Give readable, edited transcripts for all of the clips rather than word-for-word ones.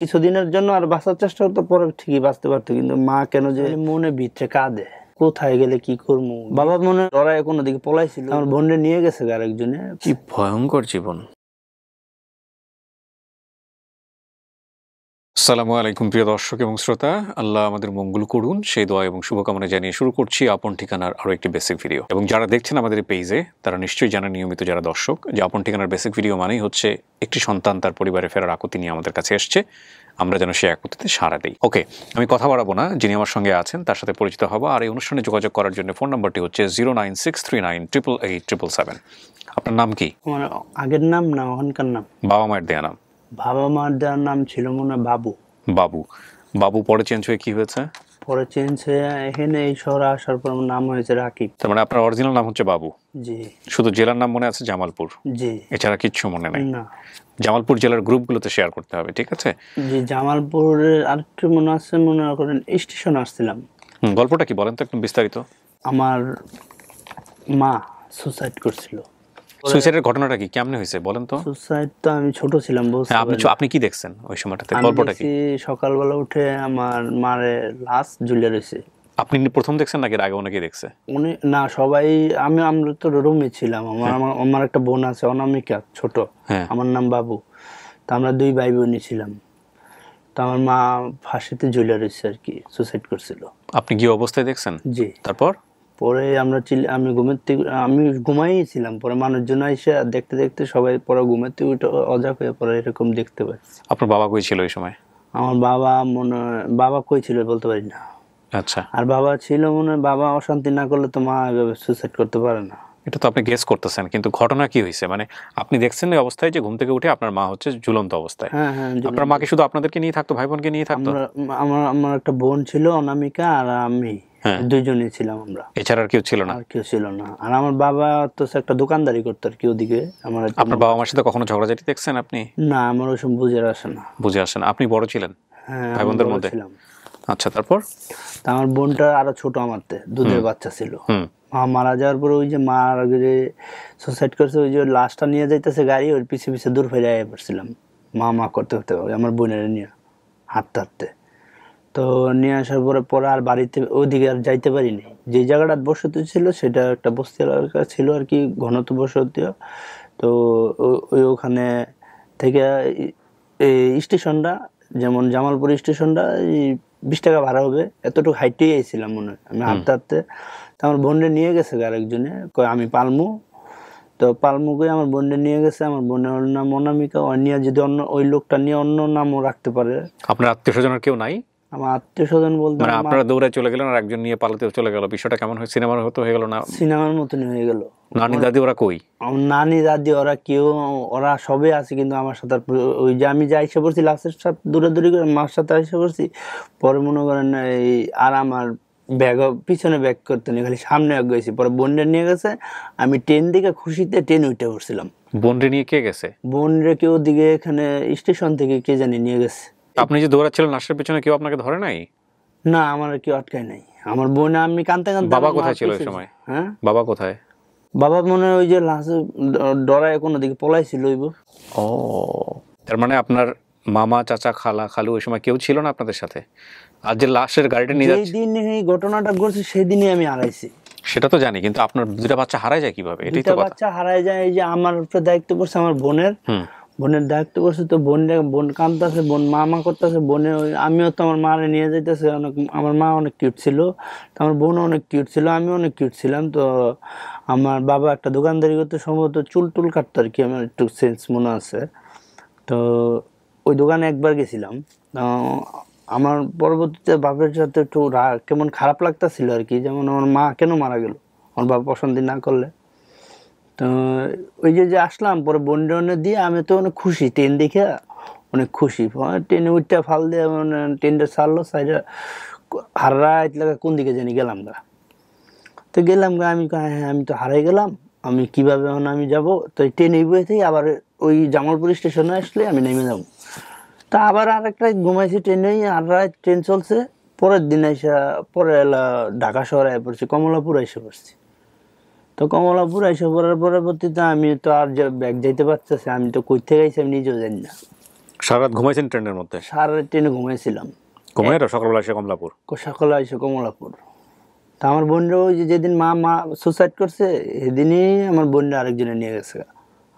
কিছুদিনের জন্য আর বাঁচার চেষ্টা করতো, পরে ঠিকই বাঁচতে পারতো, কিন্তু মা কেন যে মনে ভিতরে কাঁদে, কোথায় গেলে কি করবো। বাবা মনে লড়াই কোনো দিকে পলাইছিল, আমার বোনরে নিয়ে গেছে আরেকজনে। কি ভয়ঙ্কর জীবন। আসসালামু আলাইকুম প্রিয় দর্শক এবং শ্রোতা, আল্লাহ আমাদের মঙ্গল করুন সেই দোয়া এবং শুভকামনা জানিয়ে শুরু করছি আপন ঠিকানার আরও একটি বেসিক ভিডিও। এবং যারা দেখছেন আমাদের এই পেজে তারা নিশ্চয়ই জানেন, নিয়মিত যারা দর্শক, যে আপন ঠিকানার বেসিক ভিডিও মানেই হচ্ছে একটি সন্তান তার পরিবারে ফেরার আকুতি নিয়ে আমাদের কাছে এসছে, আমরা যেন সেই আকুতিতে সাড়া দিই। ওকে, আমি কথা বাড়াবো না, যিনি আমার সঙ্গে আছেন তার সাথে পরিচিত হবো। আর এই অনুষ্ঠানে যোগাযোগ করার জন্য ফোন নাম্বারটি হচ্ছে 09639888877। আপনার নাম কি? আমার আগের নাম না ওখানকার নাম, বাবা মায়ের দেয়া নাম? বাবা মার দেওয়ার নাম ছিল মনে হয় বাবু। বাবু। বাবু পরে চেঞ্জ হয়ে কি হয়েছে? পরে চেঞ্জ হয়ে এখানে এই শহরে আসার পর আমার নাম হয়েছে রাকিব। তার মানে আপনার অরিজিনাল নাম হচ্ছে বাবু? জি। শুধু জেলার নাম মনে আছে জামালপুর? জি। এছাড়া কিচ্ছু মনে নেই? না। জামালপুর জেলার গ্রুপগুলোতে শেয়ার করতে হবে, ঠিক আছে? জি, জামালপুরের আরেকটু মনে আছে, মনে করেন স্টেশন আসছিলাম। গল্পটা কি বলেন তো একটু বিস্তারিত। আমার মা সুসাইড করছিল। সুইসাইডের ঘটনাটা কি, কেমনে হয়েছে বলেন তো? সুসাইড তো আমি ছোট ছিলাম, বুঝতে হ্যাঁ, আপনি কি দেখছেন ওই সময়টাতে, গল্পটা কি? সকালবেলা উঠে আমার মারে লাশ ঝুলে রয়েছে। আপনি প্রথম দেখছেন নাকি আগে অনেকেই দেখছে? উনি না, সবাই, আমরা তো রুমে ছিলাম। আমার একটা বোন আছে অনামিকা, ছোট। আমার নাম বাবু। তা আমরা দুই ভাই বোনই ছিলাম। তো আমার মা ফাঁসিতে ঝুলে রয়েছে আর কি, সুসাইড করছিল। আপনি কি অবস্থায় দেখছেন? জি। তারপর পরে আমি ঘুমাইছিলাম, পরে মানুষজন এসে দেখতে দেখতে সবাই পরে ঘুমাতে উঠে অজাগ হয়ে পরে এরকম দেখতে পাচ্ছি। আপনার বাবা কই ছিল ওই সময়? আমার বাবা কই ছিল বলতে পারি না। আচ্ছা। আর বাবা ছিল মনে হয়, বাবা অশান্তি না করলে তো মা এভাবে সুসাইড করতে পারে না। এটা তো আপনি গেস করতেছেন, কিন্তু ঘটনা কি হয়েছে? মানে আপনি দেখছেন এই অবস্থায় যে ঘুম থেকে উঠে আপনার মা হচ্ছে ঝুলন্ত অবস্থায়। হ্যাঁ হ্যাঁ। আপনার মাকে শুধু আপনাদেরকে নিয়ে থাকতো, ভাই বোনকে নিয়ে থাকতো? আমার একটা বোন ছিল অনামিকা, আর আমি দুইজনই ছিলাম আমরা। এছাড়া আর কেউ ছিল না? আর কেউ ছিল না। আর আমার বাবা তো একটা দোকানদারি করতো আর কি ওদিকে। আপনার বাবা মার সাথে কখনো ঝগড়াঝাটি দেখছেন আপনি? না, আমার ওইসব বুঝে আসে না। বুঝে আসেন। আপনি বড় ছিলেন ভাই বোনদের মধ্যে? আচ্ছা, তারপর? আমার বোনটা আরো ছোট, আমার দুধের বাচ্চা ছিল। মা মারা যাওয়ার পরে ওই যে মার যে সুসাইড করছে, ওই যে লাশটা নিয়ে যাইতেছে গাড়ি, ওর পিছে পিছে দূর ফেলে পড়ছিলাম মা করতে করতে, আমার বোনের নিয়ে হাঁটতে হাঁটতে। তো নিয়ে আসার পরে আর বাড়িতে ওইদিকে আর যাইতে পারিনি। যে জায়গাটা বসতি ছিল সেটা একটা বস্তি এলাকা ছিল আর কি, ঘনত্ব বসতি। তো ওখানে থেকে স্টেশনটা, যেমন জামালপুর স্টেশনটা 20 টাকা ভাড়া হবে, এতটুকু হাইটেই আইছিলাম মনে হয় আমি হাঁটতে হাঁটতে। তো আমার বোনরে নিয়ে গেছে আরেকজনে, কয় আমি পালমু। তো পালমু কই আমার বোনরে নিয়ে গেছে। আমার বোনের নাম অনামিকা, নিয়ে যদি ওই লোকটা নিয়ে অন্য নামও রাখতে পারে। আপনার আত্মীয় স্বজনের কেউ নাই? আমার আত্মীয় স্বজন বলতে মানে আপনারা দৌড়ে চলে গেলেন আর একজন নিয়ে পালাতে চলে গেল, বিষয়টা কেমন হয়? সিনেমার মতো হয়ে গেল না? সিনেমার মতনই হয়ে গেল। নানি দাদি ওরা কই? আমার নানি দাদি ওরা সবে আছে, কিন্তু আমার সাথে ওই যে আমি যে আইসা পড়ছি লাস্টের সাথে দূরে করে মার সাথে আইসা পড়ছি। পরে মনে করেন এই আর আমার পিছনে ব্যাগ করতে নেই, খালি সামনে গেছি। পরে বোনরে নিয়ে গেছে, আমি ট্রেন দিকে খুশিতে ট্রেন উঠে পড়ছিলাম। বোনরে নিয়ে কে গেছে? বোনরে কেউ দিকে এখানে স্টেশন থেকে কে জানি নিয়ে গেছে। আপনি যে দৌড়াচ্ছিলেন লাশের পেছনে, কেউ আপনাকে ধরে নাই? না, আমার কেউ আটকায় নাই। আমার বোন, আমি কানতে কানতে। বাবা কোথায় ছিল ওই সময়? হ্যাঁ, বাবা কোথায়? বাবা মনে হয় ওই যে লাশে ডরায় কোনো দিকে পলাইছিল। ও, তার মানে আপনার মামা, চাচা, খালা, খালু ওই সময় কেউ ছিল না আপনাদের সাথে? আর যে লাশের গাড়িটা নিয়ে যাচ্ছে, যেদিন এই ঘটনাটা ঘটছে সেদিনই আমি হারাইছি। সেটা তো জানি, কিন্তু আপনার দুটা বাচ্চা হারায় যায় কিভাবে? এটাই তো কথা। বাচ্চা হারায় যায়, এই যে আমার উপরে দায়িত্ব পড়ছে আমার বোনের দায়িত্ব পড়ছে। তো বোন কাঁদতেছে, বোন মা করতেছে। আমিও তো আমার মারে নিয়ে যাইতেছে। আমার মা অনেক কিউট ছিল, আমার বোনও অনেক কিউট ছিল, আমিও অনেক কিউট ছিলাম। তো আমার বাবা একটা দোকানদারি করতে, সম্ভবত চুল কাটতো আর কি, আমার একটু সেন্স মনে আছে। তো ওই দোকানে একবার গেছিলাম। আমার পরবর্তীতে বাপের সাথে একটু কেমন খারাপ লাগতেছিল আর কি, যেমন আমার মা কেন মারা গেল আমার বাবা পছন্দ না করলে। তো ওই যে আসলাম পরে বন্ডনে দিয়ে, আমি তো অনেক খুশি, ট্রেন দেখে অনেক খুশি। ট্রেনে উঠতে ফাল দিয়ে ট্রেনটা ছাড়লো সাইডে, হারাইত লাগা কোন দিকে জানি গেলাম গা। তো গেলাম গা, আমি তো হারাই গেলাম, আমি কিভাবে আমি যাব? তো ট্রেনে বয়ে থেকে আবার ওই জামালপুর স্টেশনে আসলে আমি নেমে যাবো। তা আবার আরেকটা ঘুমাইছি ট্রেনেই, আর রাত ট্রেন চলছে। পরের দিন পরে ঢাকা শহরে পড়ছি, কমলাপুর এসে পড়ছি। তো কমলাপুর এসে পড়ার পরবর্তীতে আমি তো আর ব্যাগ যাইতে পারতেছি, আমি তো কই থেকে আইছি আমি নিজেও জানি না। সারা রাত ঘুমাইছেন ট্রেনের মধ্যে? সারা রাত ট্রেনে ঘুমাইছিলাম। ঘুমাই সকালবেলা এসে কমলাপুর? সকালে এসে কমলাপুর। তা আমার বোনরা ওই যে যেদিন মা সুসাইড করছে সেদিনই আমার বোনরা আরেকজনে নিয়ে গেছে।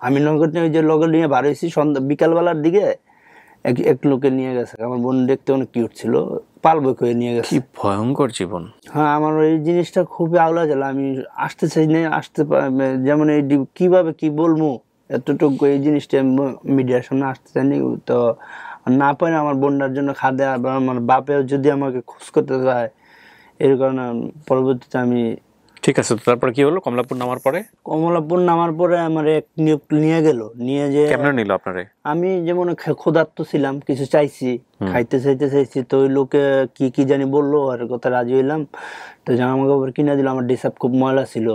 আমি নগর ওই যে লগল নিয়ে বার হয়েছি সন্ধ্যা বিকালবেলার দিকে এক লোকে নিয়ে গেছে। আমার বোন দেখতে অনেক কিউট ছিল, পালবো করে নিয়ে গেছে। কি ভয়ঙ্কর জীবন। হ্যাঁ, আমার এই জিনিসটা খুবই আওলা ছিল। আমি আসতে চাই না, যেমন এই কিভাবে কি বলবো এতটুকু এই জিনিসটা মিডিয়ার সামনে আসতে চাইনি। তো না পারে আমার বোনটার জন্য খাদে, আবার আমার বাপেও যদি আমাকে খোঁজ করতে চায় এর কারণে পরবর্তীতে আমি। ঠিক আছে, তো তারপরে কি হলো? কমলাপুর নামার পরে? কমলাপুর নামার পরে আমার এক নিয়ে গেল, নিয়ে যে কেমনে নিল আপনারে? আমি যেমন ক্ষুধার্ত ছিলাম, কিছু চাইছি, খাইতে চাইছি, তো ওই লোকে কি জানি বললো, আর কথা রাজি হইলাম। তো জামা কাপড় কিনে দিল। আমার ডিসাপ খুব ময়লা ছিল,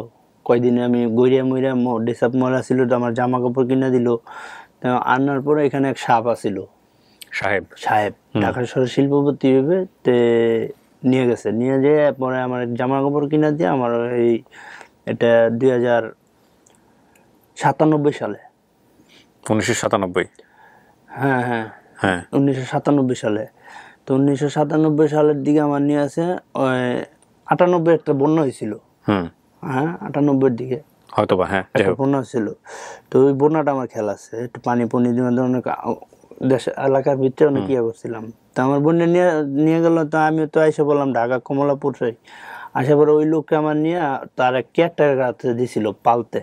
কয়দিনে আমি গড়িয়া মইরা ডিসাপ ময়লা ছিল, তো আমার জামা কাপড় কিনে দিল। তো আনার পরে এখানে এক সাহেব আছিল, সাহেব ঢাকা শহরের শিল্পপতি ভেবে তে নিয়ে গেছে। নিয়ে যেয়ে পরে আমার জামা কাপড় কিনে দিয়ে আমার এই এটা 2097 সালে। 1997? হ্যাঁ হ্যাঁ হ্যাঁ, 1997 সালে। তো 1997 সালের দিকে আমার নিয়ে আসে 98 একটা বন্যা হয়েছিল। হ্যাঁ, 98 দিকে হয়তো বা, হ্যাঁ, একটা বন্যা ছিল। তো ওই বন্যাটা আমার খেয়াল আছে, একটু পানি অনেক দেশ এলাকার ভিতরে অনেক ইয়ে করছিলাম। তো আমার বোনে নিয়ে গেল। তো আমি তো এসে বললাম ঢাকা কমলাপুর আসা পরে ওই লোককে আমার নিয়ে তার কেয়ারটেকার কাছে দিছিল পালতে।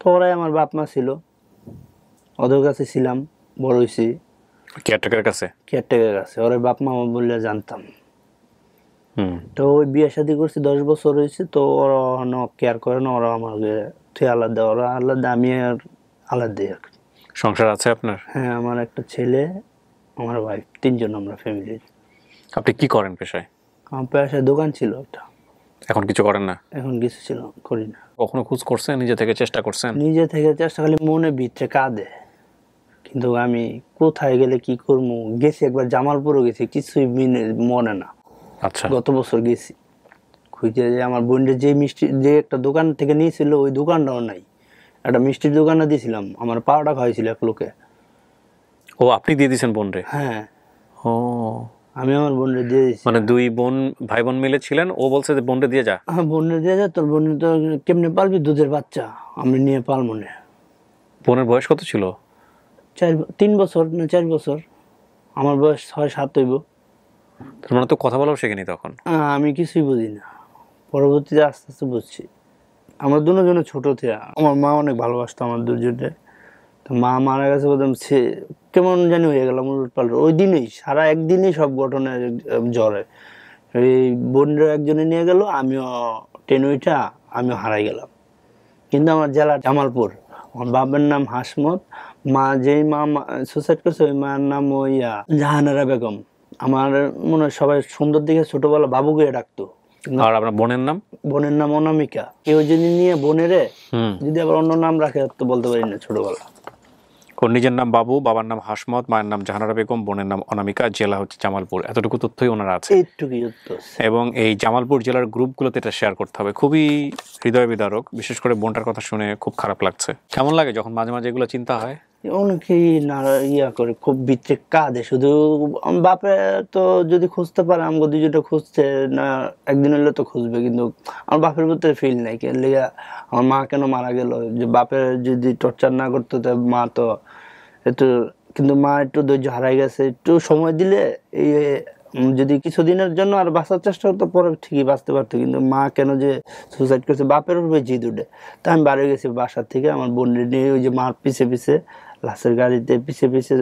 তো ওরাই আমার বাপ মা ছিল, ওদের কাছে ছিলাম, বড় হয়েছি কেয়ারটেকারের কাছে। ওরা বাপ মা বললে জানতাম। তো ওই বিয়ে শাদী করছি 10 বছর হয়েছে। তো ওরা কেয়ার করে না, ওরা আমাকে তুই আলাদা, ওরা আলাদা, আমি আর আলাদা। সংসার আছে আপনার? হ্যাঁ, আমার একটা ছেলে, আমার ওয়াইফ, 3 জন আমরা ফ্যামিলির। আপনি কি করেন পেশায়? আমার পেশায় দোকান ছিল একটা। এখন কিছু করেন না? এখন কিছু করি না। কখনো খোঁজ করছেন? নিজে থেকে চেষ্টা করছেন? নিজে থেকে চেষ্টা, খালি মনে ভিতরে কাঁদে, কিন্তু আমি কোথায় গেলে কি করবো। গেছি একবার জামালপুরও গেছি, কিছুই মনে না। আচ্ছা, গত বছর গেছি খুঁজে, যে আমার বোনের যে মিষ্টি যে একটা দোকান থেকে নিয়েছিল ওই দোকানটাও নাই। একটা মিষ্টির দোকানে দিয়েছিলাম, আমার 12 টাকা হয়েছিল এক লোকে। ও, আপনি দিয়ে দিয়েছেন বোন রে? হ্যাঁ, ও, আমি আমার বোনরে দিয়ে দিয়েছি। মানে দুই ভাই বোন মিলে ছিলেন, ও বলছে যে বোন রে দিয়ে যা। হ্যাঁ, বোনরে দিয়ে যা, তোর বোনের তো কেমনে পালবি, দুধের বাচ্চা, আমি নিয়ে পালবো না। বোনের বয়স কত ছিল? 3 বছর না 4 বছর, আমার বয়স 6-7 হইব। তার মানে তো কথা বলাও শেখেনি তখন? আমি কিছুই বুঝি না, পরবর্তীতে আস্তে আস্তে বুঝছি। আমার দুজনে ছোট থেকে আমার মা অনেক ভালোবাসতো আমার দুজনে। তো মা মারা গেছে, বলতাম সে কেমন জানি হয়ে গেলাম উলটপাল্ট। ওই দিনেই সারা একদিনই সব ঘটনার জ্বরে এই বোনরা একজনে নিয়ে গেল, আমিও ট্রেনে উঠা আমিও হারাই গেলাম। কিন্তু আমার জেলা জামালপুর, আমার বাবার নাম হাসমত, মা যেই মা সুসাইড করছে ওই মার নাম জাহানারা বেগম। আমার মনে হয় সবাই সুন্দর দিকে ছোটবেলা বাবুকে ডাকতো। আর আপনার বোনের নাম? বোনের নাম অনামিকা। কেউ যদি নিয়ে বোনেরে যদি আবার অন্য নাম রাখে তো বলতে পারি না ছোটবেলা। ওর নিজের নাম বাবু, বাবার নাম হাসমত, মায়ের নাম জাহানারা বেগম, বোনের নাম অনামিকা, জেলা হচ্ছে জামালপুর। এতটুকু তথ্যই ওনারা আছে। এইটুকুই উত্তর। এবং এই জামালপুর জেলার গ্রুপগুলোতে এটা শেয়ার করতে হবে। খুবই হৃদয় বিদারক, বিশেষ করে বোনটার কথা শুনে খুব খারাপ লাগছে। কেমন লাগে যখন মাঝে মাঝে এগুলো চিন্তা হয়? অনেকেই ইয়া করে, খুব ভিতরে কাঁদে। শুধু বাপে তো যদি খুঁজতে পারে, আমাকে দুজনটা খুঁজছে না, একদিন হলে তো খুঁজবে, কিন্তু আমার বাপের ভিতরে ফিল নাই। কেন লেগে আমার মা কেন মারা গেল, যে বাপের যদি টর্চার না করতো তো মা তো একটু, কিন্তু মা একটু ধৈর্য হারাই গেছে। একটু সময় দিলে এই যদি কিছুদিনের জন্য আর বাঁচার চেষ্টা করতো পরে ঠিকই বাঁচতে পারতো। কিন্তু মা কেন যে সুসাইড করছে, বাপের উপরে জিদ উঠে। তা আমি বাড়ি গেছি বাসার থেকে, আমার বোনের নিয়ে ওই যে মার পিছে পিছে লাশের গাড়িতে পিছে পিছে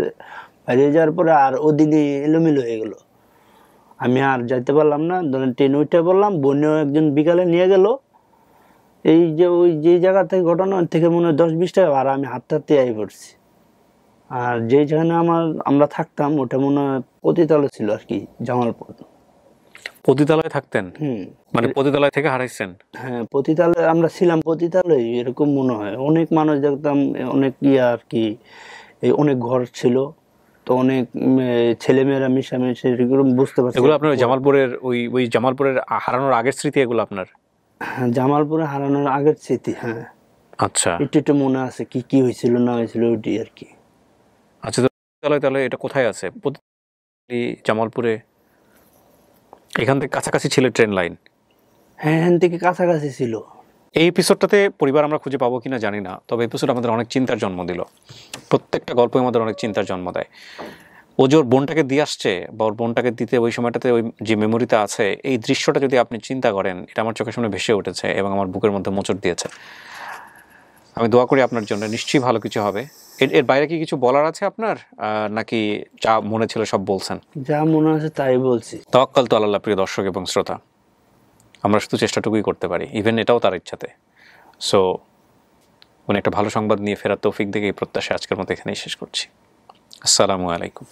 বাইরে যাওয়ার পরে আর ওদিনই এলোমেলো হয়ে গেল। আমি আর যাইতে পারলাম না, ধরেন ট্রেন উঠে বললাম, বোনেও একজন বিকালে নিয়ে গেল। এই যে ওই যে জায়গা থেকে ঘটনা থেকে মনে হয় 10-20 টাকা আর আমি হাঁটতে হাঁটতে আই পড়ছি। আর যেখানে আমরা থাকতাম ওটা মনে হয় পতিতালয় ছিল আর কি, জামালপুর। পতিতালয়ে থাকতেন? মানে পতিতালয় থেকে হারাইছেন? হ্যাঁ, পতিতালয়ে আমরা ছিলাম, পতিতালয় এরকম মনে হয়। অনেক মানুষ দেখতাম, অনেক আর কি, এই অনেক ঘর ছিল, তো অনেক ছেলেমেয়েরা মিশামিশি, এরকম বুঝতে পারছি। এগুলো আপনার জামালপুরের ওই জামালপুরের হারানোর আগের স্মৃতি এগুলো আপনার? হ্যাঁ, জামালপুরে হারানোর আগের স্মৃতি। হ্যাঁ, আচ্ছা, একটু একটু মনে আছে কি কি হয়েছিল না হয়েছিল ওইটি আর কি। আচ্ছা। তাহলে তাহলে এটা কোথায় আছে? জামালপুরে, এখান থেকে কাছাকাছি ছিল ট্রেন লাইন। হ্যাঁ, এখান থেকে কাছাকাছি ছিল। এই এপিসোডটাতে পরিবার আমরা খুঁজে পাবো কিনা জানি না, তবে এপিসোড আমাদের অনেক চিন্তার জন্ম দিল। প্রত্যেকটা গল্প আমাদের অনেক চিন্তার জন্ম দেয়। ও যে ওর বোনটাকে দিয়ে আসছে বা ওর বোনটাকে দিতে ওই সময়টাতে ওই যে মেমোরিটা আছে, এই দৃশ্যটা যদি আপনি চিন্তা করেন, এটা আমার চোখের সামনে ভেসে উঠেছে এবং আমার বুকের মধ্যে মোচড় দিয়েছে। আমি দোয়া করি আপনার জন্য, নিশ্চয়ই ভালো কিছু হবে। এর বাইরে কি কিছু বলার আছে আপনার, নাকি যা মনে ছিল সব বলছেন? যা মনে আছে তাই বলছি। তাওয়াক্কাল তো আল্লাহ। প্রিয় দর্শক এবং শ্রোতা, আমরা শুধু চেষ্টাটুকুই করতে পারি, ইভেন এটাও তার ইচ্ছাতে। সো উনি একটা ভালো সংবাদ নিয়ে ফেরার তৌফিক দেখে এই প্রত্যাশা আজকের মতো এখানেই শেষ করছি। আসসালামু আলাইকুম।